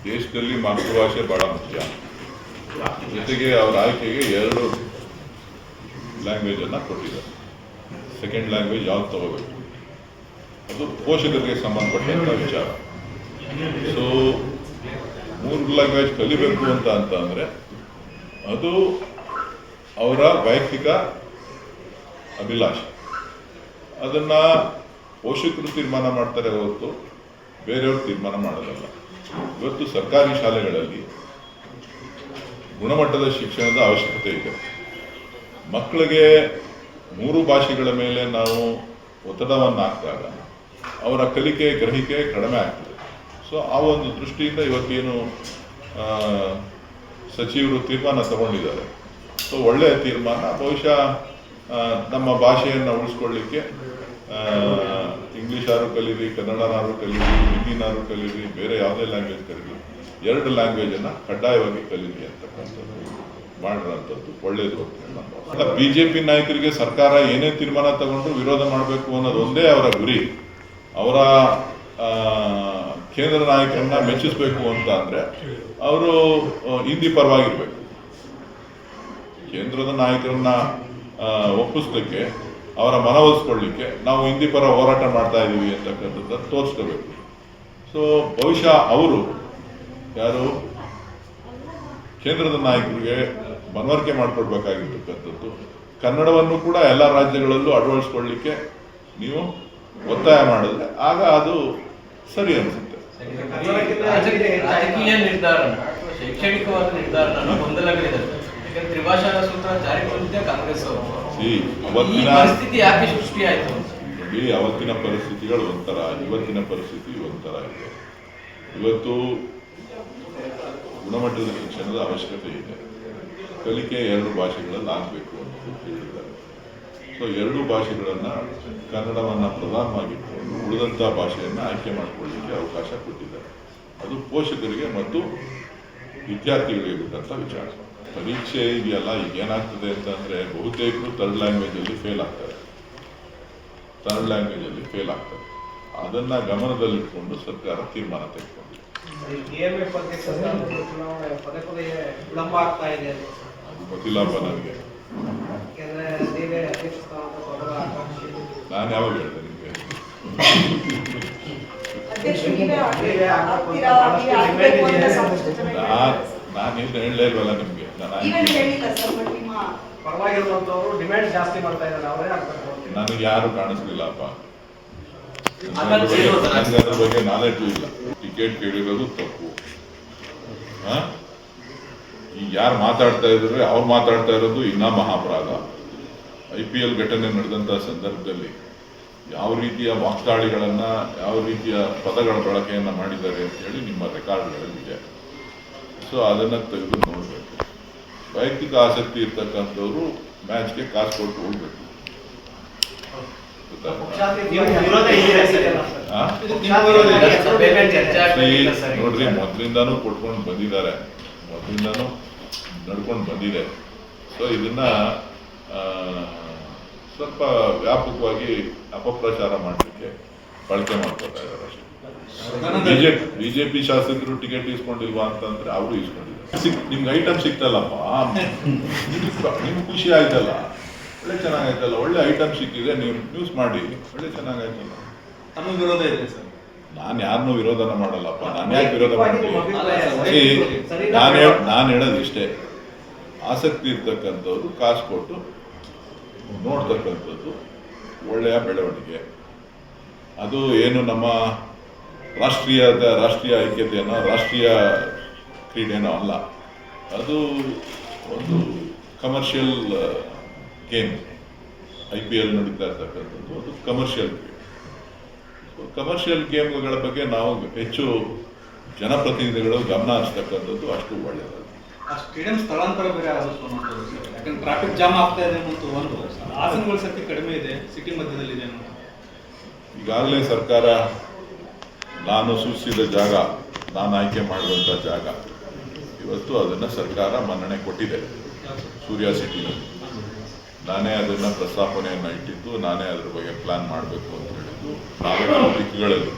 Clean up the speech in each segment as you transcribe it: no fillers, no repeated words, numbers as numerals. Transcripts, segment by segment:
ದೇಶದಲ್ಲಿ ಮಾತೃಭಾಷೆ ಬಹಳ ಮುಖ್ಯ. ಜೊತೆಗೆ ಅವರ ಆಯ್ಕೆಗೆ 2 ಲ್ಯಾಂಗ್ವೇಜನ್ನು ಕೊಟ್ಟಿದ್ದಾರೆ. ಸೆಕೆಂಡ್ ಲ್ಯಾಂಗ್ವೇಜ್ ಯಾವ್ದು ತಗೋಬೇಕು ಅದು ಪೋಷಕರಿಗೆ ಸಂಬಂಧಪಟ್ಟಂಥ ವಿಚಾರ. ಸೊ 3 ಲ್ಯಾಂಗ್ವೇಜ್ ಕಲಿಬೇಕು ಅಂತಂದರೆ ಅದು ಅವರ ವೈಯಕ್ತಿಕ ಅಭಿಲಾಷೆ. ಅದನ್ನು ಪೋಷಕರು ತೀರ್ಮಾನ ಮಾಡ್ತಾರೆ ಹೊರತು ಬೇರೆಯವರು ತೀರ್ಮಾನ ಮಾಡೋದಲ್ಲ. ಇವತ್ತು ಸರ್ಕಾರಿ ಶಾಲೆಗಳಲ್ಲಿ ಗುಣಮಟ್ಟದ ಶಿಕ್ಷಣದ ಅವಶ್ಯಕತೆ ಇದೆ. ಮಕ್ಕಳಿಗೆ 3 ಭಾಷೆಗಳ ಮೇಲೆ ನಾವು ಒತ್ತಡವನ್ನು ಹಾಕಿದಾಗ ಅವರ ಕಲಿಕೆ ಗ್ರಹಿಕೆ ಕಡಿಮೆ ಆಗ್ತದೆ. ಸೊ ಆ ಒಂದು ದೃಷ್ಟಿಯಿಂದ ಇವತ್ತೇನು ಸಚಿವರು ತೀರ್ಮಾನ ತಗೊಂಡಿದ್ದಾರೆ, ಸೊ ಒಳ್ಳೆಯ ತೀರ್ಮಾನ. ಬಹುಶಃ ನಮ್ಮ ಭಾಷೆಯನ್ನು ಉಳಿಸ್ಕೊಳ್ಳಿಕ್ಕೆ ಇಂಗ್ಲೀಷಾರು ಕಲೀರಿ, ಕನ್ನಡನಾರು ಕಲೀರಿ, ಹಿಂದಿನಾರು ಕಲೀರಿ, ಬೇರೆ ಯಾವುದೇ ಲ್ಯಾಂಗ್ವೇಜ್ ಕಲೀರಿ, 2 ಲ್ಯಾಂಗ್ವೇಜನ್ನು ಕಡ್ಡಾಯವಾಗಿ ಕಲೀರಿ ಅಂತಕ್ಕಂಥದ್ದು ಮಾಡಿರೋಂಥದ್ದು ಒಳ್ಳೆಯದು ಅಂತ. BJP ನಾಯಕರಿಗೆ ಸರ್ಕಾರ ಏನೇ ತೀರ್ಮಾನ ತಗೊಂಡು ವಿರೋಧ ಮಾಡಬೇಕು ಅನ್ನೋದು ಒಂದೇ ಅವರ ಗುರಿ. ಅವರ ಕೇಂದ್ರ ನಾಯಕರನ್ನ ಮೆಚ್ಚಿಸಬೇಕು ಅಂತ ಅಂದರೆ ಅವರು ಹಿಂದಿ ಪರವಾಗಿರ್ಬೇಕು. ಕೇಂದ್ರದ ನಾಯಕರನ್ನ ಒಪ್ಪಿಸ್ಲಿಕ್ಕೆ, ಅವರ ಮನವೊಲಿಸ್ಕೊಳ್ಳಿಕ್ಕೆ ನಾವು ಹಿಂದಿ ಪರ ಹೋರಾಟ ಮಾಡ್ತಾ ಇದ್ದೀವಿ ಅಂತಕ್ಕಂಥದ್ದು ತೋರಿಸ್ಕೋಬೇಕು. ಸೊ ಬಹುಶಃ ಅವರು ಯಾರು ಕೇಂದ್ರದ ನಾಯಕರಿಗೆ ಮನವರಿಕೆ ಮಾಡಿಕೊಡ್ಬೇಕಾಗಿರ್ತಕ್ಕಂಥದ್ದು ಕನ್ನಡವನ್ನು ಕೂಡ ಎಲ್ಲ ರಾಜ್ಯಗಳಲ್ಲೂ ಅಳವಡಿಸ್ಕೊಳ್ಳಿಕ್ಕೆ ನೀವು ಒತ್ತಾಯ ಮಾಡಿದ್ರೆ ಆಗ ಅದು ಸರಿ ಅನಿಸುತ್ತೆ. ರಾಜಕೀಯ ನಿರ್ಧಾರ, ಶೈಕ್ಷಣಿಕವಾದ ನಿರ್ಧಾರ ಗೊಂದಲಗಳಿದೆ. ತ್ರಿಭಾಷಾ ಸೂತ್ರ ಜಾರಿಗೊಳಿಸಿದೆ ಕಾಂಗ್ರೆಸ್ ಅವರು. ಪರಿಸ್ಥಿತಿ ಯಾಕೆ ಸೃಷ್ಟಿಯಾಯಿತು? ನೋಡಿ, ಅವತ್ತಿನ ಪರಿಸ್ಥಿತಿಗಳು ಒಂಥರ, ಇವತ್ತಿನ ಪರಿಸ್ಥಿತಿ ಒಂಥರ ಇದೆ. ಇವತ್ತು ಗುಣಮಟ್ಟದ ಶಿಕ್ಷಣದ ಅವಶ್ಯಕತೆ ಇದೆ. ಕಲಿಕೆ 2 ಭಾಷೆಗಳಲ್ಲಿ ಆಗಬೇಕು ಅಂತ ಹೇಳಿದ್ದಾರೆ. ಸೊ 2 ಭಾಷೆಗಳನ್ನು, ಕನ್ನಡವನ್ನು ಪ್ರಧಾನವಾಗಿಟ್ಕೊಂಡು ಉಳಿದಂಥ ಭಾಷೆಯನ್ನು ಆಯ್ಕೆ ಮಾಡಿಕೊಳ್ಳಲಿಕ್ಕೆ ಅವಕಾಶ ಕೊಟ್ಟಿದ್ದಾರೆ. ಅದು ಪೋಷಕರಿಗೆ ಮತ್ತು ವಿದ್ಯಾರ್ಥಿಗಳಿಗೆ ಬಿಟ್ಟಂಥ ವಿಚಾರ. ಪರೀಕ್ಷೆ ಇದೆಯಲ್ಲ, ಈಗ ಏನಾಗ್ತದೆ ಅಂತಂದರೆ ಬಹುತೇಕರು 3rd ಲ್ಯಾಂಗ್ವೇಜಲ್ಲಿ ಫೇಲ್ ಆಗ್ತಾರೆ. ಅದನ್ನು ಗಮನದಲ್ಲಿಟ್ಕೊಂಡು ಸರ್ಕಾರ ತೀರ್ಮಾನ ತೆಗೆದುಕೊಂಡಿದೆ. ಅದು ಗೊತ್ತಿಲ್ಲಪ್ಪ ನನಗೆ. ನಾನು ಯಾವಾಗ ಹೇಳಿದೆ ನಿಮಗೆ? ನಾನು ಏನು ಹೇಳಲೇ ಇಲ್ವಲ್ಲ ನಿಮಗೆ. ನನಗೆ ಯಾರು ಕಾಣಿಸ್ಲಿಲ್ಲಪ್ಪ. ನನಗೆ ಅದ್ರ ಬಗ್ಗೆ ನಾಲೆಡ್ಜು ಇಲ್ಲ. ಟಿಕೆಟ್ ಕೇಳಿರೋದು ತಪ್ಪು. ಈಗ ಯಾರು ಮಾತಾಡ್ತಾ ಇದ್ರೆ ಅವ್ರು ಮಾತಾಡ್ತಾ ಇರೋದು ಇನ್ನೂ ಮಹಾಪರಾಧ. IPL ಘಟನೆ ನಡೆದಂಥ ಸಂದರ್ಭದಲ್ಲಿ ಯಾವ ರೀತಿಯ ವಾಗ್ದಾಳಿಗಳನ್ನು, ಯಾವ ರೀತಿಯ ಪದಗಳ ಬಳಕೆಯನ್ನು ಮಾಡಿದ್ದಾರೆ ಅಂತೇಳಿ ನಿಮ್ಮ ರೆಕಾರ್ಡ್ಗಳಲ್ಲಿದೆ. ಸೊ ಅದನ್ನು ತೆಗೆದು ನೋಡಬೇಕು. ವೈಯಕ್ತಿಕ ಆಸಕ್ತಿ ಇರ್ತಕ್ಕಂಥವ್ರು ಮ್ಯಾಚ್ಗೆ ಕಾಸು ಕೊಟ್ಟು ಹೋಗ್ಬೇಕು. ನೋಡ್ರಿ, ಮೊದಲಿಂದಾನು ಕೊಟ್ಕೊಂಡು ಬಂದಿದ್ದಾರೆ, ಮೊದಲಿಂದಾನು ನಡ್ಕೊಂಡು ಬಂದಿದೆ. ಸೊ ಇದನ್ನ ಸ್ವಲ್ಪ ವ್ಯಾಪಕವಾಗಿ ಅಪಪ್ರಚಾರ ಮಾಡಲಿಕ್ಕೆ ಬಳಕೆ ಮಾಡ್ಕೊತಾ ಇದ್ದಾರೆ ಅಷ್ಟೇ. ಬಿಜೆಪಿ ಶಾಸಕರು ಟಿಕೆಟ್ ಇಸ್ಕೊಂಡಿಲ್ವಾ ಅಂತಂದ್ರೆ ಅವರು ಇಸ್ಕೊಂಡಿದ್ದಾರೆ. ನಿಮ್ಗೆ ಐಟಮ್ ಸಿಕ್ತಲ್ಲಪ್ಪ, ನಿಮ್ಗೆ ಖುಷಿ ಆಯ್ತಲ್ಲ, ಒಳ್ಳೆ ಚೆನ್ನಾಗಾಯ್ತಲ್ಲ, ಒಳ್ಳೆ ಐಟಮ್ ಸಿಕ್ಕಿದೆ, ನೀವು ನ್ಯೂಸ್ ಮಾಡಿ, ಒಳ್ಳೆ ಚೆನ್ನಾಗಾಯ್ತಲ್ಲ. ನಮಗೆ ವಿರೋಧ ಇದೆ ಸರ್. ನಾನು ಯಾರನ್ನೂ ವಿರೋಧನ ಮಾಡಲ್ಲಪ್ಪ. ನಾನು ಯಾಕೆ ವಿರೋಧ ಮಾಡ್ತೀನಿ? ನಾನು ಹೇಳೋದು ಇಷ್ಟೇ, ಆಸಕ್ತಿ ಇರ್ತಕ್ಕಂಥವ್ರು ಕಾಸು ಕೊಟ್ಟು ನೋಡ್ತಕ್ಕಂಥದ್ದು ಒಳ್ಳೆಯ ಬೆಳವಣಿಗೆ. ಅದು ಏನು ನಮ್ಮ ರಾಷ್ಟ್ರೀಯ ಐಕ್ಯತೆಯನ್ನು, ರಾಷ್ಟ್ರೀಯ ಕ್ರೀಡೆನೋ ಅಲ್ಲ. ಅದು ಒಂದು ಕಮರ್ಷಿಯಲ್ ಗೇಮ್. IPL ನಡೀತಾ ಇರ್ತಕ್ಕಂಥದ್ದು ಅದು ಕಮರ್ಷಿಯಲ್ ಗೇಮ್. ಕಮರ್ಷಿಯಲ್ ಗೇಮ್ಗಳ ಬಗ್ಗೆ ನಾವು ಹೆಚ್ಚು ಜನಪ್ರತಿನಿಧಿಗಳು ಗಮನ ಹರಿಸ್ತಕ್ಕಂಥದ್ದು ಅಷ್ಟು ಒಳ್ಳೆಯದು. ಆ ಸ್ಟೇಡಿಯಂ ಸ್ಥಳಾಂತರ ಬೇರೆ ಆಗುತ್ತೆ. ಯಾಕಂದ್ರೆ ಟ್ರಾಫಿಕ್ ಜಾಮ್ ಆಗ್ತಾ ಇದೆ ಮತ್ತು ಒಂದು ಆಸನಗಳ ಸಂಖ್ಯೆ ಕಡಿಮೆ ಇದೆ, ಸಿಟಿ ಮಧ್ಯದಲ್ಲಿದೆ. ಈಗಾಗಲೇ ಸರ್ಕಾರ ನಾನು ಸೂಚಿಸಿದ ಜಾಗ, ನಾನು ಆಯ್ಕೆ ಮಾಡಿದಂಥ ಜಾಗ, ಇವತ್ತು ಅದನ್ನು ಸರ್ಕಾರ ಮನ್ನಣೆ ಕೊಟ್ಟಿದೆ. ಸೂರ್ಯ ಸಿಟಿನಲ್ಲಿ ನಾನೇ ಅದನ್ನು ಪ್ರಸ್ತಾಪನೆಯನ್ನು ಇಟ್ಟಿದ್ದು, ನಾನೇ ಅದ್ರ ಬಗ್ಗೆ ಪ್ಲಾನ್ ಮಾಡಬೇಕು ಅಂತ ಹೇಳಿದ್ದು. 4 ದಿಕ್ಕುಗಳಲ್ಲಿ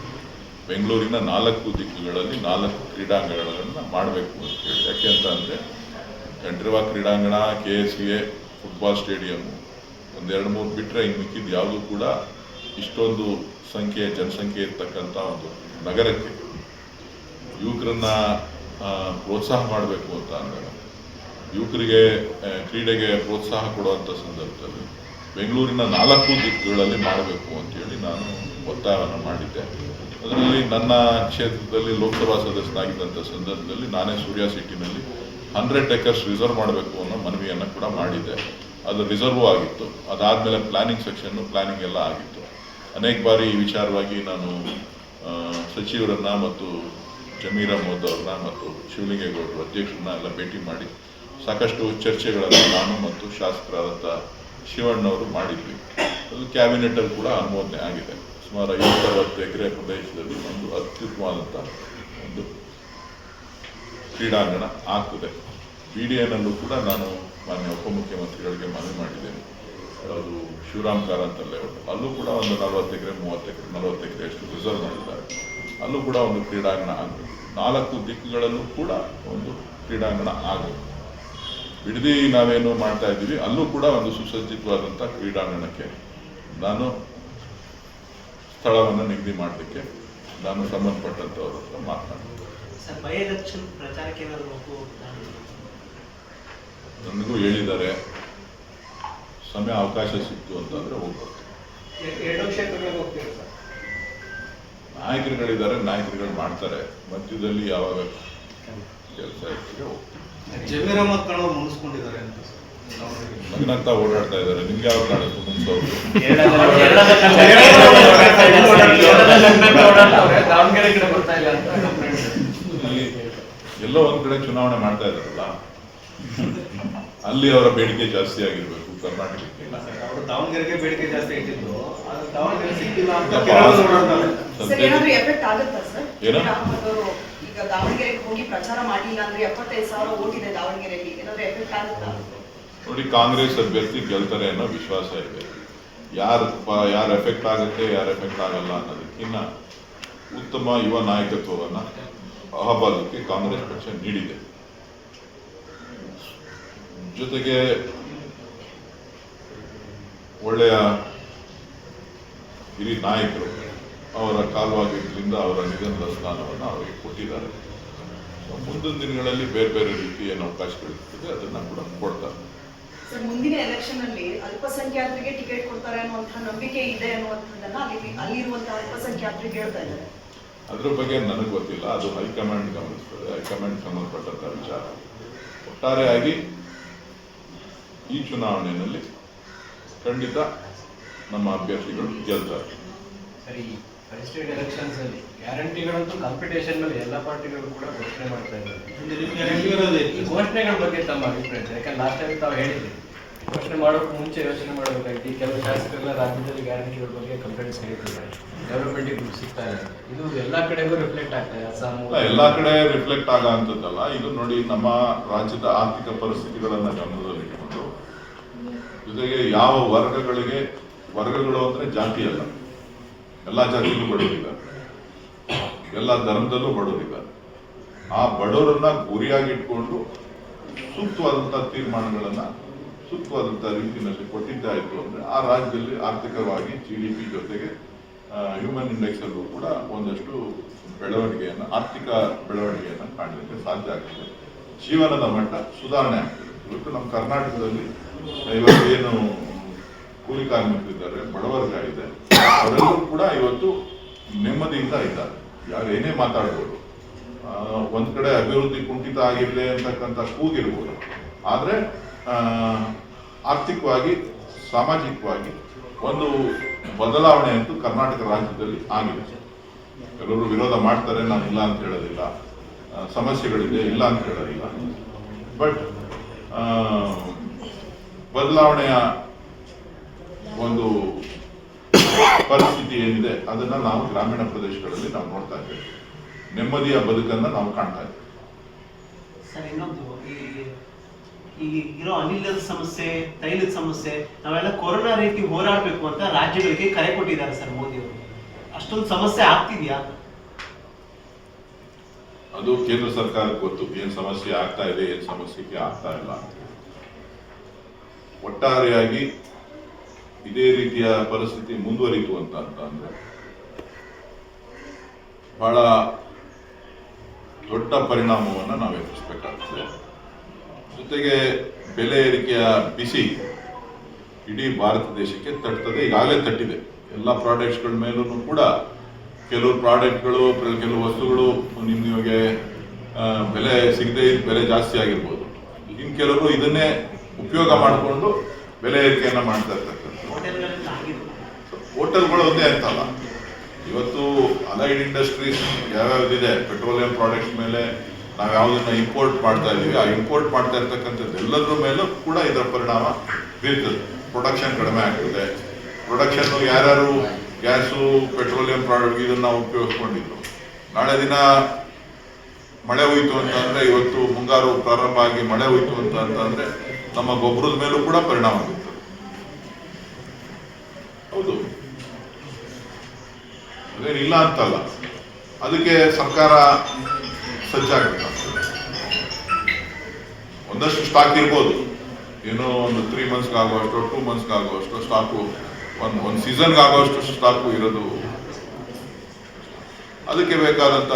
ಬೆಂಗಳೂರಿನ 4 ದಿಕ್ಕುಗಳಲ್ಲಿ 4 ಕ್ರೀಡಾಂಗಣಗಳನ್ನು ಮಾಡಬೇಕು ಅಂತೇಳಿ. ಯಾಕೆ ಅಂತ ಅಂದರೆ ಕಂಠೀರವ ಕ್ರೀಡಾಂಗಣ, KSVA ಫುಟ್ಬಾಲ್ ಸ್ಟೇಡಿಯಮ್ಮು ಒಂದು 2-3 ಬಿಟ್ಟರೆ ಇನ್ನು ಮಿಕ್ಕಿದ್ದು ಯಾವುದೂ ಕೂಡ ಇಷ್ಟೊಂದು ಜನಸಂಖ್ಯೆ ಇರ್ತಕ್ಕಂಥ ಒಂದು ನಗರಕ್ಕೆ ಯುವಕರನ್ನ ಪ್ರೋತ್ಸಾಹ ಮಾಡಬೇಕು ಅಂತ ಅಂದಾಗ, ಯುವಕರಿಗೆ ಕ್ರೀಡೆಗೆ ಪ್ರೋತ್ಸಾಹ ಕೊಡುವಂಥ ಸಂದರ್ಭದಲ್ಲಿ ಬೆಂಗಳೂರಿನ 4 ದಿಕ್ಕುಗಳಲ್ಲಿ ಮಾಡಬೇಕು ಅಂತೇಳಿ ನಾನು ಒತ್ತಾಯವನ್ನು ಮಾಡಿದ್ದೆ. ಅದರಲ್ಲಿ ನನ್ನ ಕ್ಷೇತ್ರದಲ್ಲಿ ಲೋಕಸಭಾ ಸದಸ್ಯನಾಗಿದ್ದಂಥ ಸಂದರ್ಭದಲ್ಲಿ ನಾನೇ ಸೂರ್ಯ ಸಿಟಿನಲ್ಲಿ 100 acres ರಿಸರ್ವ್ ಮಾಡಬೇಕು ಅನ್ನೋ ಮನವಿಯನ್ನು ಕೂಡ ಮಾಡಿದ್ದೆ. ಅದು ರಿಸರ್ವ್ ಆಗಿತ್ತು. ಅದಾದಮೇಲೆ ಪ್ಲಾನಿಂಗ್ ಎಲ್ಲ ಆಗಿತ್ತು. ಅನೇಕ ಬಾರಿ ಈ ವಿಚಾರವಾಗಿ ನಾನು ಸಚಿವರನ್ನ ಮತ್ತು ಜಮೀರ್ ಅಹ್ಮದ್ ಅವ್ರನ್ನ ಮತ್ತು ಶಿವಲಿಂಗೇಗೌಡರು ಅಧ್ಯಕ್ಷರನ್ನ ಎಲ್ಲ ಭೇಟಿ ಮಾಡಿ ಸಾಕಷ್ಟು ಚರ್ಚೆಗಳನ್ನು ನಾನು ಮತ್ತು ಶಾಸಕರಾದಂಥ ಶಿವಣ್ಣವರು ಮಾಡಿದ್ವಿ. ಅದು ಕ್ಯಾಬಿನೆಟಲ್ಲಿ ಕೂಡ ಅನುಮೋದನೆ ಆಗಿದೆ. ಸುಮಾರು 50-60 ಎಕರೆ ಪ್ರದೇಶದಲ್ಲಿ ಒಂದು ಅತ್ಯುತ್ತಮವಾದಂಥ ಒಂದು ಕ್ರೀಡಾಂಗಣ ಆಗ್ತದೆ. BDAನಲ್ಲೂ ಕೂಡ ನಾನು ಮಾನ್ಯ ಉಪಮುಖ್ಯಮಂತ್ರಿಗಳಿಗೆ ಮನವಿ ಮಾಡಿದ್ದೇನೆ. ಅದು ಶಿವರಾಮ್ ಕಾರಂತ ಲೇಔಟ್, ಅಲ್ಲೂ ಕೂಡ ಒಂದು 40 ಎಕರೆ 30 ಎಕರೆ 40 ಎಕರೆ ಅಷ್ಟು ರಿಸರ್ವ್ ಮಾಡಿದ್ದಾರೆ. ಅಲ್ಲೂ ಕೂಡ ಒಂದು ಕ್ರೀಡಾಂಗಣ ಆಗಬೇಕು. 4 ದಿಕ್ಕುಗಳಲ್ಲೂ ಕೂಡ ಒಂದು ಕ್ರೀಡಾಂಗಣ ಆಗಬೇಕು. ಬಿಡದಿ ನಾವೇನು ಮಾಡ್ತಾ ಇದ್ದೀವಿ, ಅಲ್ಲೂ ಕೂಡ ಒಂದು ಸುಸಜ್ಜಿತವಾದಂಥ ಕ್ರೀಡಾಂಗಣಕ್ಕೆ ನಾನು ಸ್ಥಳವನ್ನು ನಿಗದಿ ಮಾಡಲಿಕ್ಕೆ ನಾನು ಸಂಬಂಧಪಟ್ಟಂಥವ್ರ ಹತ್ರ ಮಾತನಾಡ್ತೀನಿ. ನನಗೂ ಹೇಳಿದ್ದಾರೆ, ಸಮಯ ಅವಕಾಶ ಸಿಕ್ತು ಅಂತಂದ್ರೆ ಹೋಗ್ಬೋದು. ನಾಯಕರುಗಳು ಮಾಡ್ತಾರೆ. ಮಧ್ಯದಲ್ಲಿ ಯಾವಾಗ ಕೆಲಸ ಇರ್ತದೆ ಹೋಗ್ತೀವಿ. ಜಮೀರ್ ಅಹ್ಮದ್ ಖಾನ್ ಅವರು ಮುಗಿಸ್ಕೊಂಡಿದ್ದಾರೆ ಅಂತ ಮಗನಂತ ಓಡಾಡ್ತಾ ಇದ್ದಾರೆ. ನಿಮ್ಗೆ ಯಾವ ಕಾಣುತ್ತೆ ಮುನ್ಸೋರು? ಎಲ್ಲೋ ಒಂದ್ ಕಡೆ ಚುನಾವಣೆ ಮಾಡ್ತಾ ಇದಾರಲ್ಲ, ಅಲ್ಲಿ ಅವರ ಬೇಡಿಕೆ ಜಾಸ್ತಿ ಆಗಿರ್ಬೇಕು. ಕರ್ನಾಟಕಕ್ಕೆ ಅವರು ದಾವಣಗೆರೆಗೆ ಬೇಡಿಕೆ ಜಾಸ್ತಿ ಇಟ್ಟಿದ್ದು, ದಾವಣಗೆರೆ ಸಿಕ್ಕಿಲ್ಲ ಅಂತ ಈಗ ದಾವಣಗೆರೆಗೆ ಹೋಗಿ ಪ್ರಚಾರ ಮಾಡಿಲ್ಲ ಅಂದ್ರೆ 75,000 ವೋಟ್ ಇದೆ ದಾವಣಗೆರೆಯಲ್ಲಿ, ಏನಾದ್ರು ಎಫೆಕ್ಟ್ ಆಗುತ್ತಾ? ನೋಡಿ, ಕಾಂಗ್ರೆಸ್ ಅಭ್ಯರ್ಥಿ ಗೆಲ್ತಾರೆ ಅನ್ನೋ ವಿಶ್ವಾಸ ಇದೆ. ಯಾರು ಎಫೆಕ್ಟ್ ಆಗುತ್ತೆ, ಯಾರು ಎಫೆಕ್ಟ್ ಆಗಲ್ಲ ಅನ್ನೋದಕ್ಕಿಂತ ಉತ್ತಮ ಯುವ ನಾಯಕತ್ವವನ್ನು ಅಹಬಾದಕ್ಕೆ ಕಾಂಗ್ರೆಸ್ ಪಕ್ಷ ನೀಡಿದೆ. ಜೊತೆಗೆ ಒಳ್ಳೆಯ ಹಿರಿಯ ನಾಯಕರು ಅವರ ಕಾಲವಾಗಿದ್ದರಿಂದ ಅವರ ನಿಧನದ ಸ್ಥಾನವನ್ನು ಅವರಿಗೆ ಕೊಟ್ಟಿದ್ದಾರೆ. ಮುಂದಿನ ದಿನಗಳಲ್ಲಿ ಬೇರೆ ಬೇರೆ ರೀತಿ ಏನು ಅವಕಾಶಗಳಿರ್ತದೆ ಅದನ್ನ ಕೂಡ ಕೊಡ್ತಾರೆ. ಸರ್, ಮುಂದಿನ ಎಲೆಕ್ಷನ್ ಅಲ್ಲಿ ಅಲ್ಪಸಂಖ್ಯಾತರಿಗೆ ಟಿಕೆಟ್ ಕೊಡ್ತಾರೆ ಅನ್ನುವಂತಹ ನಂಬಿಕೆ ಇದೆ ಅನ್ನುವಂಥದ್ದನ್ನ ಅಲ್ಲಿರುವಂತಹ ಅಲ್ಪಸಂಖ್ಯಾತರಿಗೆ ಹೇಳ್ತಾ ಇದ್ದಾರೆ. ಅದ್ರ ಬಗ್ಗೆ ನನಗೆ ಗೊತ್ತಿಲ್ಲ, ಅದು ಹೈಕಮಾಂಡ್ ಗಮನಿಸ್ತದೆ. ಹೈಕಮಾಂಡ್ ಸಂಬಂಧಪಟ್ಟಂತ ವಿಚಾರ. ಒಟ್ಟಾರೆಯಾಗಿ ಈ ಚುನಾವಣೆಯಲ್ಲಿ ಖಂಡಿತ ನಮ್ಮ ಅಭ್ಯರ್ಥಿಗಳು ಗೆಲ್ತಾರೆ. ಸರಿ, ರಿಜಿಸ್ಟರ್ಡ್ ಎಲೆಕ್ಷನ್ಸ್ ಅಲ್ಲಿ ಗ್ಯಾರಂಟಿಗಳಂತೂ ಕಾಂಪಿಟೇಷನ್ ಮೇಲೆ ಎಲ್ಲ ಪಾರ್ಟಿಗಳು ಕೂಡ ಘೋಷಣೆ ಮಾಡ್ತಾ ಇದ್ದಾರೆ. ಈ ಘೋಷಣೆಗಳ ಬಗ್ಗೆ ತಮ್ಮ ಅಭಿಪ್ರಾಯ? ಯಾಕಂದ್ರೆ ಲಾಸ್ಟ್ ಟೈಮ್ ತಾವು ಹೇಳಿದ್ರಿ, ಘೋಷಣೆ ಮಾಡೋಕೆ ಮುಂಚೆ ಯೋಚನೆ ಮಾಡಬೇಕಾಗಿ ಕೆಲವು ಶಾಸಕರೆಲ್ಲ ರಾಜ್ಯದಲ್ಲಿ ಗ್ಯಾರಂಟಿಗಳ ಬಗ್ಗೆ ಕಂಪ್ಲೇಂಟ್ಸ್ ಹೇಳ್ತಿದ್ದಾರೆ, ಡೆವಲಪ್ಮೆಂಟಿಗೆ ದುಡ್ಡು ಸಿಗ್ತಾ ಇದೆ. ಇದು ಎಲ್ಲಾ ಕಡೆಗೂ ರಿಫ್ಲೆಕ್ಟ್ ಆಗ್ತಾ ಇದೆ. ಅಸ್ಸಾಂ ಎಲ್ಲಾ ಕಡೆ ರಿಫ್ಲೆಕ್ಟ್ ಆಗೋ ಅಂತದ್ದಲ್ಲ. ಇದು ನೋಡಿ, ನಮ್ಮ ರಾಜ್ಯದ ಆರ್ಥಿಕ ಪರಿಸ್ಥಿತಿಗಳನ್ನ ಗಮನದಲ್ಲಿಟ್ಟುಕೊಂಡು, ಜೊತೆಗೆ ಯಾವ ವರ್ಗಗಳು ಅಂದ್ರೆ ಜಾತಿ ಅಲ್ಲ, ಎಲ್ಲ ಜಾತಿಯಲ್ಲೂ ಬಡವರಿದ್ದಾರೆ, ಎಲ್ಲ ಧರ್ಮದಲ್ಲೂ ಬಡವರಿದ್ದಾರೆ. ಆ ಬಡವರನ್ನ ಗುರಿಯಾಗಿಟ್ಕೊಂಡು ಸೂಕ್ತವಾದಂಥ ತೀರ್ಮಾನಗಳನ್ನ ಸೂಕ್ತವಾದಂಥ ರೀತಿಯಲ್ಲಿ ಕೊಟ್ಟಿದ್ದಾಯಿತು ಅಂದ್ರೆ ಆ ರಾಜ್ಯದಲ್ಲಿ ಆರ್ಥಿಕವಾಗಿ GDP ಜೊತೆಗೆ ಹ್ಯೂಮನ್ ಇಂಡೆಕ್ಸ್ ಅಲ್ಲೂ ಕೂಡ ಒಂದಷ್ಟು ಆರ್ಥಿಕ ಬೆಳವಣಿಗೆಯನ್ನು ಕಾಣಲಿಕ್ಕೆ ಸಾಧ್ಯ ಆಗ್ತದೆ. ಜೀವನದ ಮಟ್ಟ ಸುಧಾರಣೆ ಆಗ್ತದೆ. ಇವತ್ತು ನಮ್ಮ ಕರ್ನಾಟಕದಲ್ಲಿ ಇವತ್ತೇನು ಕೂಲಿ ಕಾರ್ಮಿಕರಿದ್ದಾರೆ, ಬಡವರ್ಗ ಇದೆ, ಅವರೆಲ್ಲರೂ ಕೂಡ ಇವತ್ತು ನೆಮ್ಮದಿಯಿಂದ ಇದ್ದಾರೆ. ಯಾರು ಏನೇ ಮಾತಾಡ್ಬೋದು, ಒಂದ್ ಕಡೆ ಅಭಿವೃದ್ಧಿ ಕುಂಠಿತ ಆಗಿದೆ ಅಂತಕ್ಕಂಥ ಕೂಗಿರ್ಬೋದು, ಆದ್ರೆ ಆರ್ಥಿಕವಾಗಿ ಸಾಮಾಜಿಕವಾಗಿ ಒಂದು ಬದಲಾವಣೆ ಅಂತೂ ಕರ್ನಾಟಕ ರಾಜ್ಯದಲ್ಲಿ ಆಗಿದೆ. ಕೆಲವರು ವಿರೋಧ ಮಾಡ್ತಾರೆ, ನಾನು ಇಲ್ಲ ಅಂತ ಹೇಳೋದಿಲ್ಲ, ಸಮಸ್ಯೆಗಳಿದೆ ಇಲ್ಲ ಅಂತ ಹೇಳೋದಿಲ್ಲ. ಬಟ್ ಬದಲಾವಣೆಯ ಒಂದು ಪರಿಸ್ಥಿತಿ ಏನಿದೆ ಅದನ್ನ ನಾವು ಗ್ರಾಮೀಣ ಪ್ರದೇಶಗಳಲ್ಲಿ ನಾವು ನೋಡ್ತಾ ಇದ್ದೇವೆ. ನೆಮ್ಮದಿಯ ಬದುಕನ್ನ ನಾವು ಕಾಣ್ತಾ ಇದ್ದೇವೆ. ಸರ್, ಇನ್ನೊಂದು ಈ ಇರೋ ಅನಿಲದ ಸಮಸ್ಯೆ, ತೈಲದ ಸಮಸ್ಯೆ, ನಾವೆಲ್ಲ ಕೊರೋನಾ ರೀತಿ ಹೋರಾಡಬೇಕು ಅಂತ ರಾಜ್ಯಗಳಿಗೆ ಕರೆ ಕೊಟ್ಟಿದ್ದಾರೆ ಸರ್ ಮೋದಿ ಅವರು. ಅಷ್ಟೊಂದು ಸಮಸ್ಯೆ ಆಗ್ತಿದ್ಯಾ? ಅದು ಕೇಂದ್ರ ಸರ್ಕಾರಕ್ಕೆ ಗೊತ್ತು ಏನು ಸಮಸ್ಯೆ ಆಗ್ತಾ ಇದೆ, ಏನು ಸಮಸ್ಯೆಗೆ ಆಗ್ತಾ ಇಲ್ಲ. ಒಟ್ಟಾರೆಯಾಗಿ ಇದೇ ರೀತಿಯ ಪರಿಸ್ಥಿತಿ ಮುಂದುವರಿತು ಅಂತ ಅಂದ್ರೆ ಬಹಳ ದೊಡ್ಡ ಪರಿಣಾಮವನ್ನು ನಾವು ಎದುರಿಸಬೇಕಾಗ್ತದೆ. ಜೊತೆಗೆ ಬೆಲೆ ಏರಿಕೆಯ ಬಿಸಿ ಇಡೀ ಭಾರತ ದೇಶಕ್ಕೆ ತಟ್ಟುತ್ತದೆ, ಈಗಾಗಲೇ ತಟ್ಟಿದೆ. ಎಲ್ಲ ಪ್ರಾಡಕ್ಟ್ಸ್ಗಳ ಮೇಲೂ ಕೂಡ ಕೆಲವು ಪ್ರಾಡಕ್ಟ್ಗಳು, ಕೆಲವು ವಸ್ತುಗಳು ನಿಮಗೆ ಬೆಲೆ ಸಿಗದೆ ಬೆಲೆ ಜಾಸ್ತಿ ಆಗಿರ್ಬೋದು. ಇನ್ನು ಕೆಲವರು ಇದನ್ನೇ ಉಪಯೋಗ ಮಾಡಿಕೊಂಡು ಬೆಲೆ ಏರಿಕೆಯನ್ನು ಮಾಡ್ತಾ ಇರ್ತಕ್ಕಂಥ ಹೋಟೆಲ್ಗಳಲ್ಲಿ ಆಗಿದೆ. ಹೋಟೆಲ್ಗಳು ಒಂದೇ ಅಂತಲ್ಲ, ಇವತ್ತು ಅಲೈಡ್ ಇಂಡಸ್ಟ್ರೀಸ್ ಯಾವ್ಯಾವ್ದಿದೆ, ಪೆಟ್ರೋಲಿಯಂ ಪ್ರಾಡಕ್ಟ್ಸ್ ಮೇಲೆ ನಾವು ಯಾವುದನ್ನ ಇಂಪೋರ್ಟ್ ಮಾಡ್ತಾ ಇದ್ದೀವಿ, ಆ ಇಂಪೋರ್ಟ್ ಮಾಡ್ತಾ ಇರ್ತಕ್ಕಂಥದ್ದು ಎಲ್ಲದರ ಮೇಲೂ ಕೂಡ ಇದರ ಪರಿಣಾಮ ಬೀರ್ತದೆ. ಪ್ರೊಡಕ್ಷನ್ ಕಡಿಮೆ ಆಗ್ತದೆ. ಪ್ರೊಡಕ್ಷನ್ ಯಾರ್ಯಾರು ಗ್ಯಾಸು, ಪೆಟ್ರೋಲಿಯಂ ಪ್ರಾಡಕ್ಟ್ ಇದನ್ನ ಉಪಯೋಗಿಸ್ಕೊಂಡಿದ್ರು, ನಾಳೆ ದಿನ ಮಳೆ ಹೋಯ್ತು ಅಂತ ಅಂದ್ರೆ, ಇವತ್ತು ಮುಂಗಾರು ಪ್ರಾರಂಭ ಆಗಿ ಮಳೆ ಹೋಯ್ತು ಅಂತ ಅಂದ್ರೆ ನಮ್ಮ ಗೊಬ್ಬರದ ಮೇಲೂ ಕೂಡ ಪರಿಣಾಮ ಬೀರ್ತದೆ. ಹೌದು, ಅದೇನಿಲ್ಲ ಅಂತಲ್ಲ. ಅದಕ್ಕೆ ಸರ್ಕಾರ ಸಜ್ಜಾಗಬೇಕಾಗ್ತದೆ. ಒಂದಷ್ಟು ಸ್ಟಾಕ್ ಇರ್ಬೋದು, ಏನೋ ಒಂದು 3 ಮಂತ್ಸ್ಗೆ ಆಗುವಷ್ಟು, 2 ಮಂತ್ಸ್ಗೆ ಆಗುವಷ್ಟು ಸ್ಟಾಕು, ಒಂದು ಸೀಸನ್ಗೆ ಆಗುವಷ್ಟು ಸ್ಟಾಕು ಇರೋದು. ಅದಕ್ಕೆ ಬೇಕಾದಂತ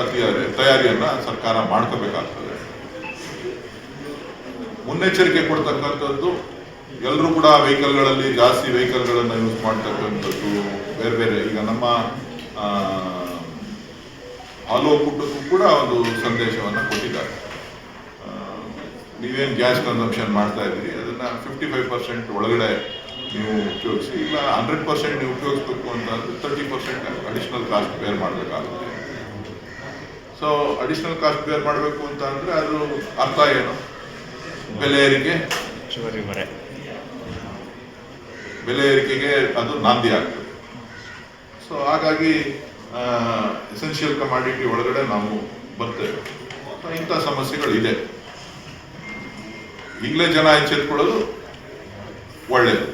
ತಯಾರಿಯನ್ನ ಸರ್ಕಾರ ಮಾಡ್ಕೋಬೇಕಾಗ್ತದೆ. ಮುನ್ನೆಚ್ಚರಿಕೆ ಕೊಡ್ತಕ್ಕಂಥದ್ದು, ಎಲ್ಲರೂ ಕೂಡ ವೆಹಿಕಲ್ಗಳಲ್ಲಿ ಜಾಸ್ತಿ ವೆಹಿಕಲ್ಗಳನ್ನು ಯೂಸ್ ಮಾಡ್ತಕ್ಕಂಥದ್ದು ಬೇರೆ ಬೇರೆ. ಈಗ ನಮ್ಮ ಹಾಲು ಒಕ್ಕೂಟಕ್ಕೂ ಕೂಡ ಒಂದು ಸಂದೇಶವನ್ನು ಕೊಟ್ಟಿದ್ದಾರೆ. ನೀವೇನು ಗ್ಯಾಸ್ ಕನ್ಸಂಪ್ಷನ್ ಮಾಡ್ತಾ ಇದ್ದೀರಿ ಅದನ್ನ 55% ಒಳಗಡೆ ನೀವು ಉಪಯೋಗಿಸಿ, ಇಲ್ಲ 100% ನೀವು ಉಪಯೋಗಿಸ್ಬೇಕು ಅಂತ ಅಂದ್ರೆ 30% ಅಡಿಷನಲ್ ಕಾಸ್ಟ್ ಬೇರ್ ಮಾಡಬೇಕಾಗುತ್ತೆ. ಸೊ ಅಡಿಷನಲ್ ಕಾಸ್ಟ್ ಬೇರ್ ಮಾಡಬೇಕು ಅಂತ ಅಂದ್ರೆ ಅದು ಅರ್ಥ ಏನು? ಬೆಲೆ ಏರಿಕೆಗೆ ಅದು ನಾಂದಿ ಆಗ್ತದೆ. ಸೊ ಹಾಗಾಗಿ ಎಸೆನ್ಷಿಯಲ್ ಕಮಾಡಿಟಿ ಒಳಗಡೆ ನಾವು ಬರ್ತೇವೆ. ಇಂಥ ಸಮಸ್ಯೆಗಳು ಇದೆ. ಈಗಲೇ ಜನ ಎಚ್ಚೆತ್ಕೊಳ್ಳೋದು ಒಳ್ಳೆಯದು.